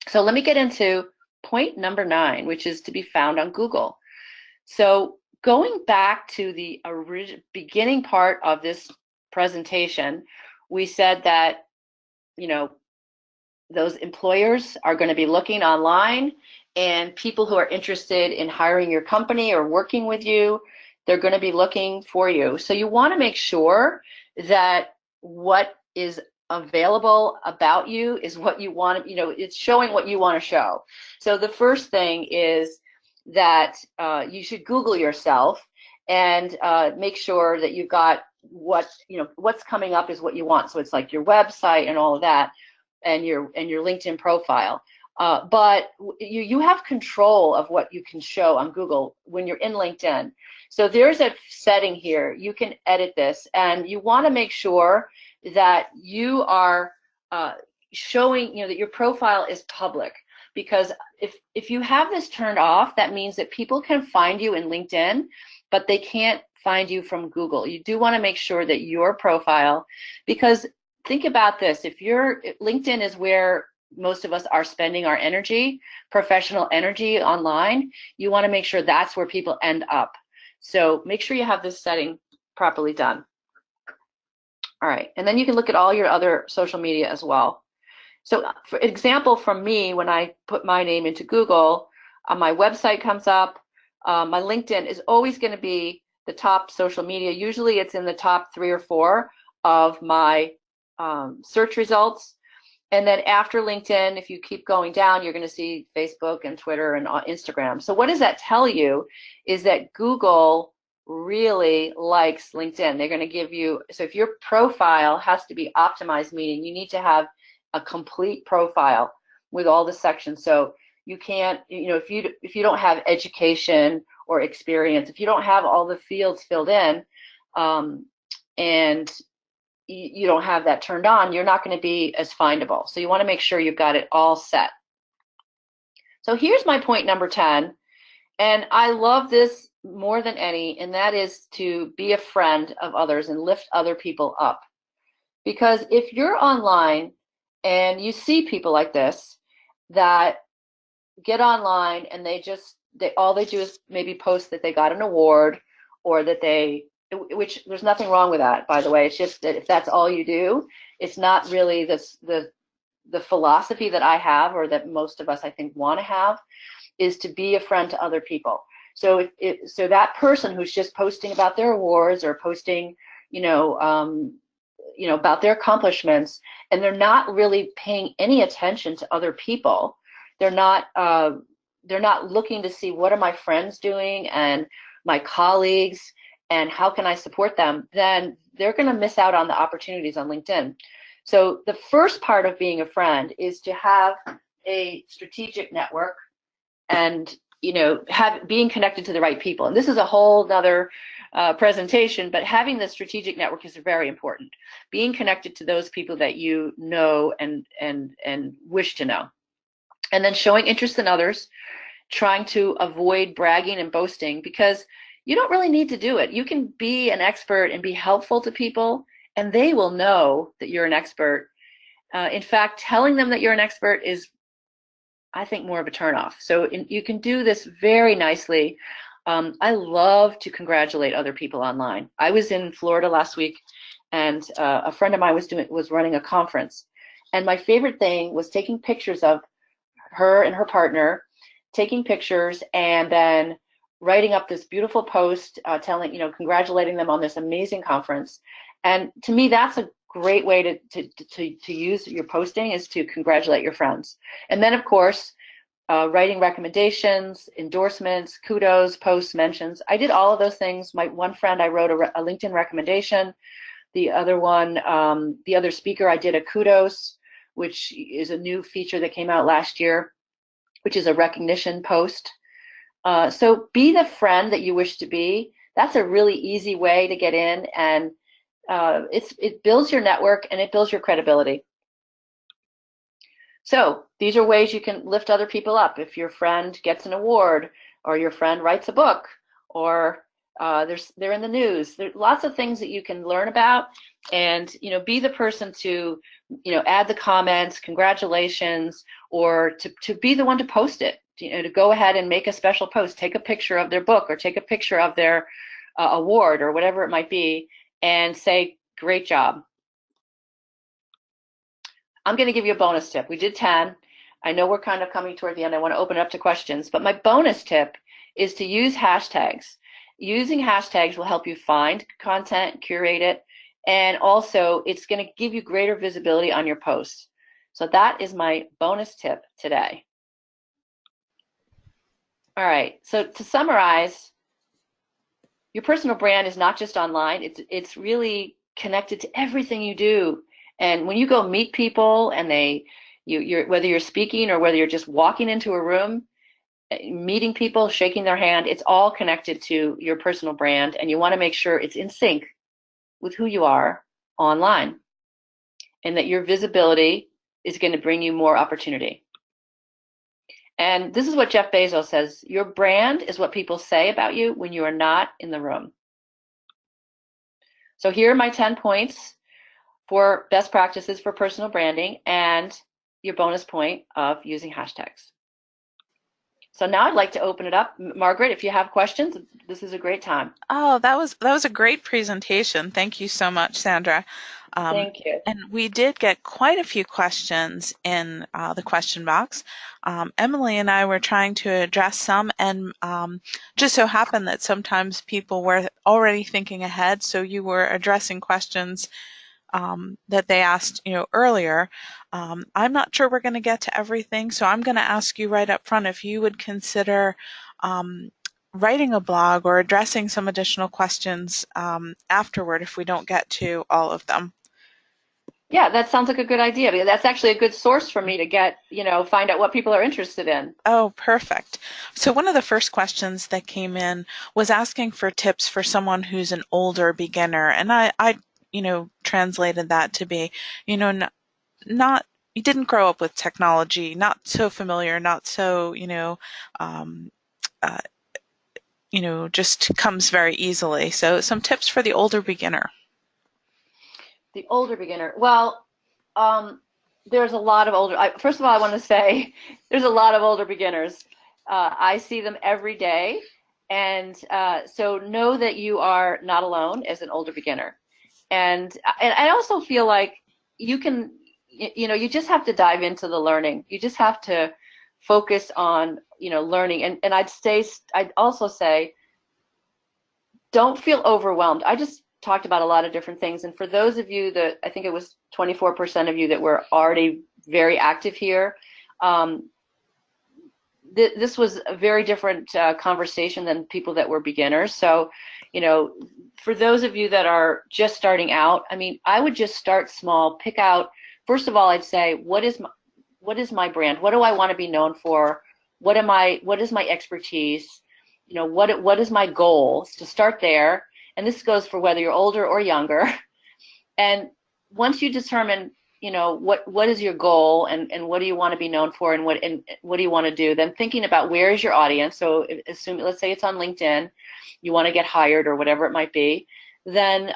So let me get into point number 9, which is to be found on Google. So going back to the beginning part of this presentation, we said that, those employers are going to be looking online, and people who are interested in hiring your company or working with you, they're going to be looking for you. So you want to make sure that what is available about you is what you want, it's showing what you want to show. So the first thing is that you should Google yourself and make sure that you've got what's coming up is what you want. So it's like your website and all of that, and your LinkedIn profile. But you have control of what you can show on Google when you're in LinkedIn. So there's a setting here. You can edit this, and you want to make sure that you are showing, that your profile is public. Because if you have this turned off, that means that people can find you in LinkedIn, but they can't find you from Google. You do want to make sure that your profile, because think about this, if LinkedIn is where most of us are spending our energy, professional energy online, you want to make sure that's where people end up. So make sure you have this setting properly done. All right, and then you can look at all your other social media as well. So for example, from me, when I put my name into Google, my website comes up. My LinkedIn is always going to be the top social media. Usually it's in the top 3 or 4 of my search results. And then after LinkedIn, if you keep going down, you're going to see Facebook and Twitter and Instagram. So what does that tell you is that Google really likes LinkedIn. They're going to give you, so if your profile has to be optimized, meaning you need to have a complete profile with all the sections. So you can't, if you don't have education or experience, if you don't have all the fields filled in, and you don't have that turned on, you're not going to be as findable. So you want to make sure you've got it all set. So here's my point number 10, and I love this more than any, and that is to be a friend of others and lift other people up. Because if you're online and you see people like this that get online and all they do is maybe post that they got an award, or that which there's nothing wrong with that, by the way. It's just that if that's all you do, it's not really the philosophy that I have, or that most of us I think want to have, is to be a friend to other people. So so that person who's just posting about their awards, or posting, about their accomplishments, and they're not really paying any attention to other people. They're not looking to see what are my friends doing and my colleagues, and how can I support them, then they're going to miss out on the opportunities on LinkedIn. So the first part of being a friend is to have a strategic network, and being connected to the right people. And this is a whole nother presentation, but having the strategic network is very important. Being connected to those people that you know and wish to know. And then showing interest in others, trying to avoid bragging and boasting, because you don't really need to do it. You can be an expert and be helpful to people, and they will know that you're an expert. In fact, telling them that you're an expert is, I think, more of a turnoff. So you can do this very nicely I love to congratulate other people online. I was in Florida last week, and a friend of mine was running a conference, and my favorite thing was taking pictures of her and her partner, taking pictures, and then writing up this beautiful post, telling, congratulating them on this amazing conference. And to me, that's a great way to use your posting, is to congratulate your friends. And then, of course, writing recommendations, endorsements, kudos, posts, mentions. I did all of those things. My one friend, I wrote a LinkedIn recommendation. The other one, the other speaker, I did a kudos, which is a new feature that came out last year, which is a recognition post. So be the friend that you wish to be. That's a really easy way to get in, and it builds your network and it builds your credibility. So these are ways you can lift other people up. If your friend gets an award, or your friend writes a book, or they're in the news. There's lots of things that you can learn about, and be the person to add the comments, congratulations, or to be the one to post it. To go ahead and make a special post, take a picture of their book, or take a picture of their award, or whatever it might be, and say, great job. I'm going to give you a bonus tip. We did 10. I know we're kind of coming toward the end. I want to open it up to questions, but my bonus tip is to use hashtags. Using hashtags will help you find content, curate it, and also it's going to give you greater visibility on your posts. So that is my bonus tip today. All right, so to summarize, your personal brand is not just online. It's really connected to everything you do. And when you go meet people, and you're whether you're speaking or whether you're just walking into a room, meeting people, shaking their hand, it's all connected to your personal brand, and you want to make sure it's in sync with who you are online, and that your visibility is going to bring you more opportunity. And this is what Jeff Bezos says: your brand is what people say about you when you are not in the room. So here are my 10 points for best practices for personal branding, and your bonus point of using hashtags. So now I'd like to open it up. Margaret, if you have questions, this is a great time. Oh, that was a great presentation. Thank you so much, Sandra. Thank you. And we did get quite a few questions in the question box. Emily and I were trying to address some, and just so happened that sometimes people were already thinking ahead, so you were addressing questions that they asked, earlier. I'm not sure we're going to get to everything, so I'm going to ask you right up front if you would consider writing a blog or addressing some additional questions afterward if we don't get to all of them. Yeah, that sounds like a good idea, because that's actually a good source for me to get, find out what people are interested in. Oh, perfect. So one of the first questions that came in was asking for tips for someone who's an older beginner, and I translated that to be, not you didn't grow up with technology, not so familiar, not so, um, uh, just comes very easily. So some tips for the older beginner. The older beginner. Well, there's a lot of first of all, I want to say there's a lot of older beginners. I see them every day. And so know that you are not alone as an older beginner. And I also feel like you can, you just have to dive into the learning. You just have to focus on, learning. And I'd also say, don't feel overwhelmed. I just talked about a lot of different things. And for those of you that, I think it was 24% of you that were already very active here, this was a very different conversation than people that were beginners. So, for those of you that are just starting out, I would just start small. Pick out, first of all, I'd say, what is my brand? What do I want to be known for? What is my expertise? What is my goal? To start there. And this goes for whether you're older or younger. And once you determine, what is your goal, and what do you want to be known for, and what do you want to do, then thinking about where is your audience. So let's say it's on LinkedIn, you want to get hired or whatever it might be, then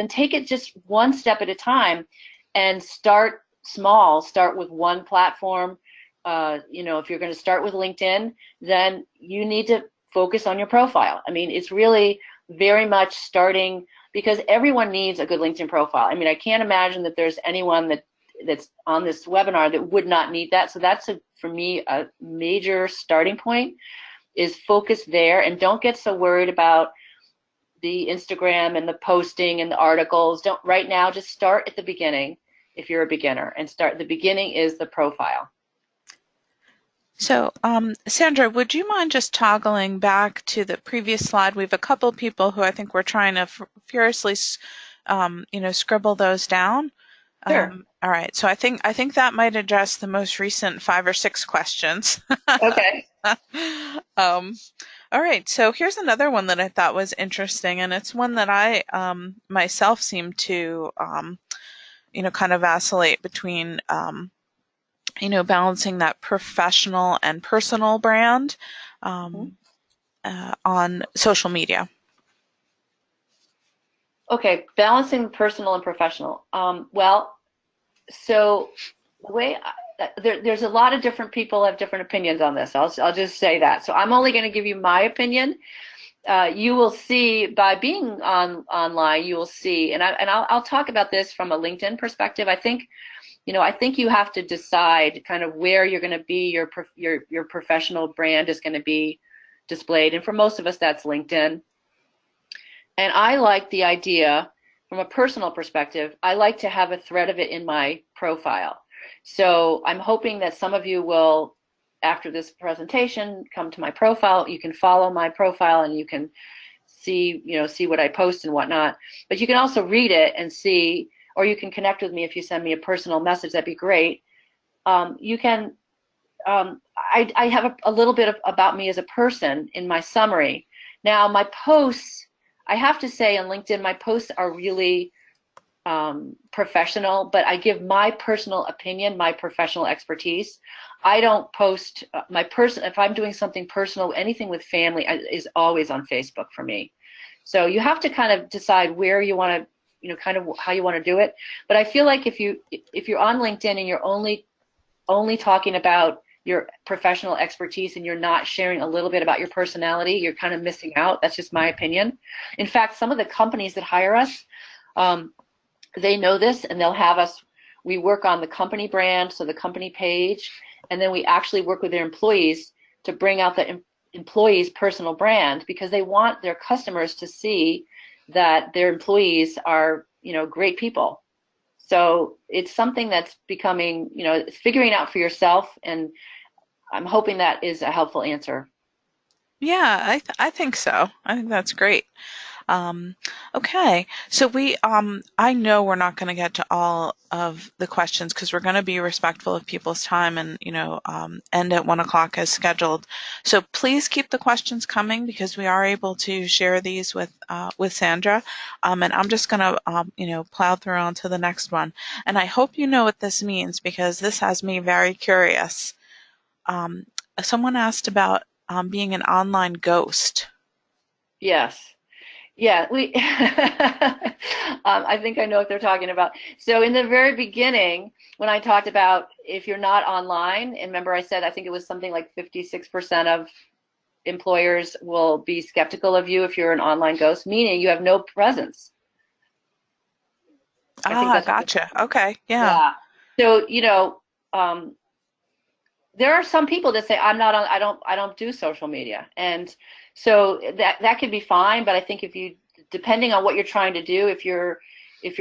take it just one step at a time and start small. Start with one platform. If you're going to start with LinkedIn, then you need to focus on your profile. I mean, it's really very much starting, because everyone needs a good LinkedIn profile. I mean, I can't imagine that there's anyone that's on this webinar that would not need that. So that's, for me, a major starting point, is focus there, and don't get so worried about the Instagram and the posting and the articles. Don't right now, just start at the beginning if you're a beginner, and start, the beginning is the profile. So, Sandra, would you mind just toggling back to the previous slide? We have a couple of people who I think we're trying to furiously, scribble those down. Sure. All right. So I think that might address the most recent 5 or 6 questions. Okay. All right. So here's another one that I thought was interesting, and it's one that I myself seem to, kind of vacillate between. Balancing that professional and personal brand on social media. Okay, balancing personal and professional. Well, so the way there's a lot of different people have different opinions on this. I'll just say that. So I'm only going to give you my opinion. You will see by being online. You will see, and I'll talk about this from a LinkedIn perspective. I think you have to decide kind of where you're going to be. Your professional brand is going to be displayed, and for most of us, that's LinkedIn. And I like the idea, from a personal perspective, I like to have a thread of it in my profile. So I'm hoping that some of you will, after this presentation, come to my profile. You can follow my profile and you can see what I post and whatnot. But you can also read it and see, or you can connect with me if you send me a personal message. That'd be great. You can. I have a little bit about me as a person in my summary. Now, my posts, I have to say, on LinkedIn, my posts are really professional, but I give my personal opinion, my professional expertise. I don't post if I'm doing something personal, anything with family is always on Facebook for me. So you have to kind of decide where you want to, kind of how you want to do it. But I feel like if you're on LinkedIn and you're only talking about your professional expertise and you're not sharing a little bit about your personality, you're kind of missing out. That's just my opinion. In fact, some of the companies that hire us, they know this, and they'll have us, we work on the company brand, so the company page, and then we actually work with their employees to bring out the employees' personal brand, because they want their customers to see that their employees are, great people. So it's something that's becoming, figuring out for yourself, and I'm hoping that is a helpful answer. Yeah, I think so. I think that's great. Um, okay, so I know we're not going to get to all of the questions because we're going to be respectful of people's time and, end at 1 o'clock as scheduled. So please keep the questions coming, because we are able to share these with Sandra. And I'm just going to, plow through on to the next one. And I hope you know what this means, because this has me very curious. Um, Someone asked about being an online ghost. Yes. Yeah, I think I know what they're talking about. So in the very beginning, when I talked about if you're not online, and remember I said I think it was something like 56% of employers will be skeptical of you if you're an online ghost, meaning you have no presence. I think that's what Gotcha. Okay, yeah. yeah. So, there are some people that say I don't do social media, and so that could be fine. But I think depending on what you're trying to do, if you're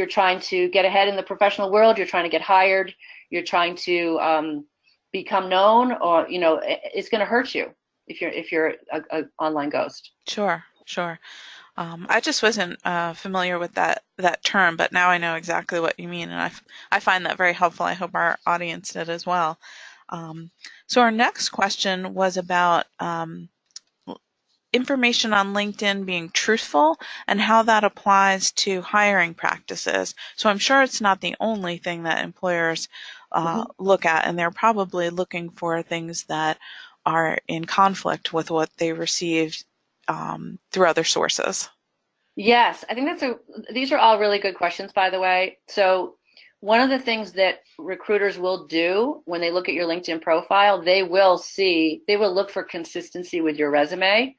trying to get ahead in the professional world, you're trying to get hired, you're trying to become known, or it's going to hurt you if you're a online ghost. Sure, sure. I just wasn't familiar with that term, but now I know exactly what you mean, and I find that very helpful. I hope our audience did as well. So our next question was about information on LinkedIn being truthful and how that applies to hiring practices. So I'm sure it's not the only thing that employers look at, and they're probably looking for things that are in conflict with what they received through other sources. Yes, I think these are all really good questions, by the way. So one of the things that recruiters will do when they look at your LinkedIn profile, they will look for consistency with your resume.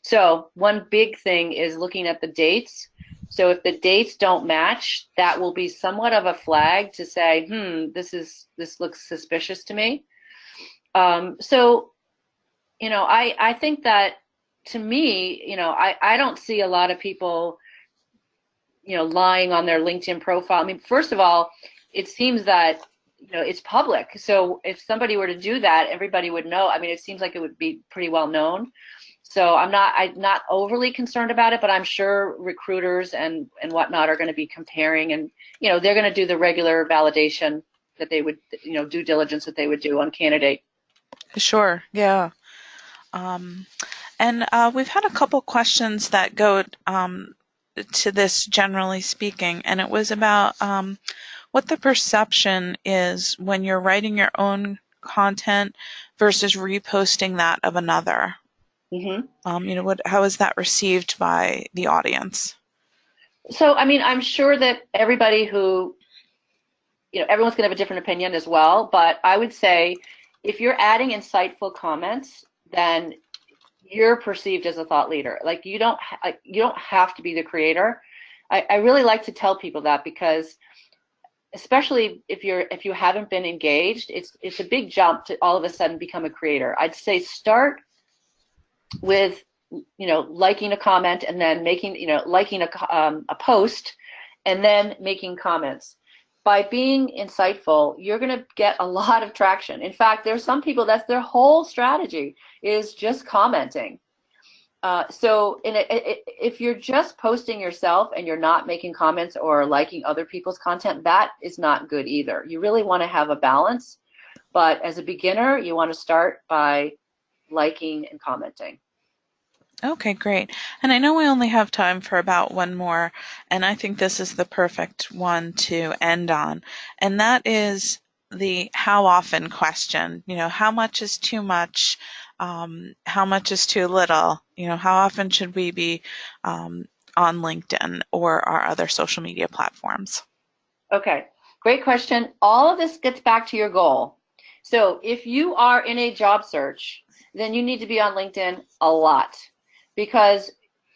So one big thing is looking at the dates. So if the dates don't match, that will be somewhat of a flag to say, this looks suspicious to me. So, I think that to me, I don't see a lot of people, lying on their LinkedIn profile. I mean, first of all, it seems that, it's public. So if somebody were to do that, everybody would know. I mean, it seems like it would be pretty well known. So I'm not overly concerned about it, but I'm sure recruiters and whatnot are going to be comparing, and they're going to do the regular validation that they would, due diligence that they would do on candidate. Sure, yeah. Um, and we've had a couple questions that go to this, generally speaking, and it was about what the perception is when you're writing your own content versus reposting that of another. Hmm. How is that received by the audience? So, I mean, I'm sure that everybody who, everyone's going to have a different opinion as well, but I would say if you're adding insightful comments, then you're perceived as a thought leader. Like you don't have to be the creator. I really like to tell people that, because especially if you haven't been engaged, it's a big jump to all of a sudden become a creator. I'd say start with liking a comment, and then making liking a post, and then making comments. By being insightful, you're going to get a lot of traction. In fact, there's some people that's their whole strategy is just commenting. So if you're just posting yourself and you're not making comments or liking other people's content, that is not good either. You really want to have a balance. But as a beginner, you want to start by liking and commenting. Okay, great. And I know we only have time for about one more, and I think this is the perfect one to end on. And that is the how often question. How much is too much? How much is too little? How often should we be on LinkedIn or our other social media platforms? Okay, great question. All of this gets back to your goal. So if you are in a job search, then you need to be on LinkedIn a lot, because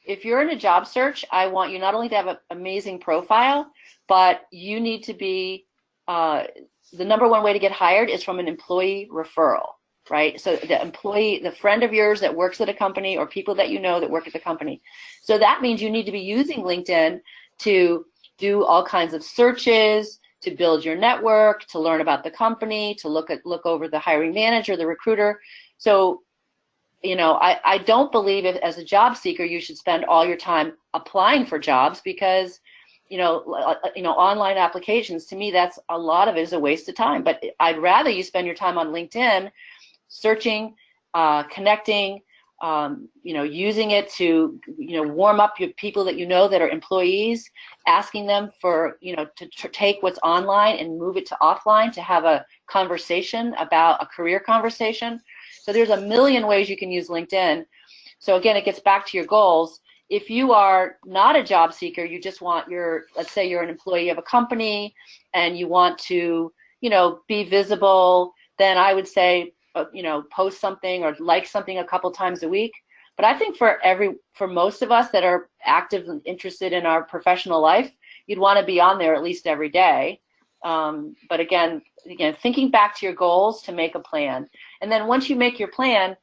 if you're in a job search, I want you not only to have an amazing profile, but you need to be the number one way to get hired is from an employee referral, right? So the employee, the friend of yours that works at a company, or people that you know that work at the company. So that means you need to be using LinkedIn to do all kinds of searches, to build your network, to learn about the company, to look over the hiring manager, the recruiter. So, I don't believe as a job seeker you should spend all your time applying for jobs, because online applications, to me, that's a lot of it is a waste of time. But I'd rather you spend your time on LinkedIn searching, connecting, using it to, warm up your people that that are employees, asking them for, to take what's online and move it to offline, to have a conversation about a career conversation. So there's a million ways you can use LinkedIn. So again, it gets back to your goals. If you are not a job seeker, you just want let's say you're an employee of a company and you want to, be visible, then I would say, post something or like something a couple times a week. But I think for most of us that are active and interested in our professional life, you'd want to be on there at least every day. But again, thinking back to your goals to make a plan. And then once you make your plan,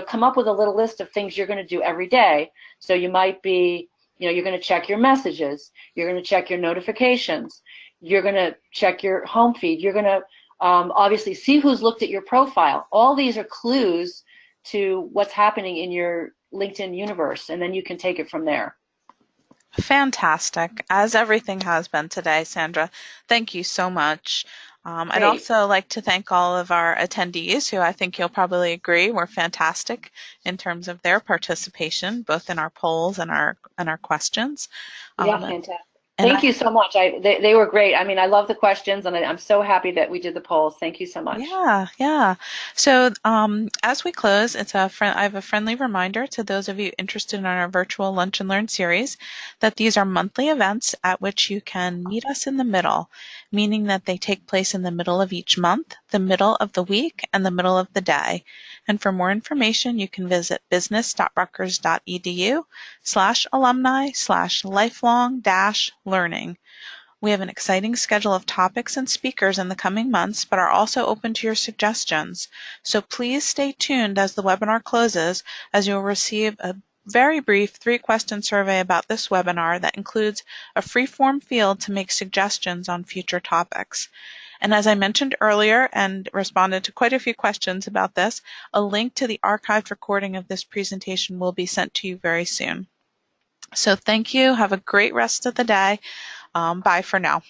come up with a little list of things you're going to do every day. So you might be, you're going to check your messages, you're going to check your notifications, you're going to check your home feed, you're going to obviously see who's looked at your profile. All these are clues to what's happening in your LinkedIn universe, and then you can take it from there. Fantastic, as everything has been today, Sandra. Thank you so much. I'd Great. also like to thank all of our attendees, who I think you'll probably agree were fantastic in terms of their participation, both in our polls and our questions. Yeah, Um, fantastic. and Thank I you so much. They were great. I mean, I love the questions, and I'm so happy that we did the polls. Thank you so much. Yeah, yeah. So, as we close, I have a friendly reminder to those of you interested in our virtual Lunch and Learn series that these are monthly events at which you can meet us in the middle, meaning that they take place in the middle of each month, the middle of the week, and the middle of the day. And for more information, you can visit business.rutgers.edu/alumni/lifelong-learning. We have an exciting schedule of topics and speakers in the coming months, but are also open to your suggestions. So please stay tuned as the webinar closes, as you'll receive a very brief 3-question survey about this webinar that includes a free-form field to make suggestions on future topics. And as I mentioned earlier and responded to quite a few questions about this, a link to the archived recording of this presentation will be sent to you very soon. So thank you. Have a great rest of the day. Bye for now.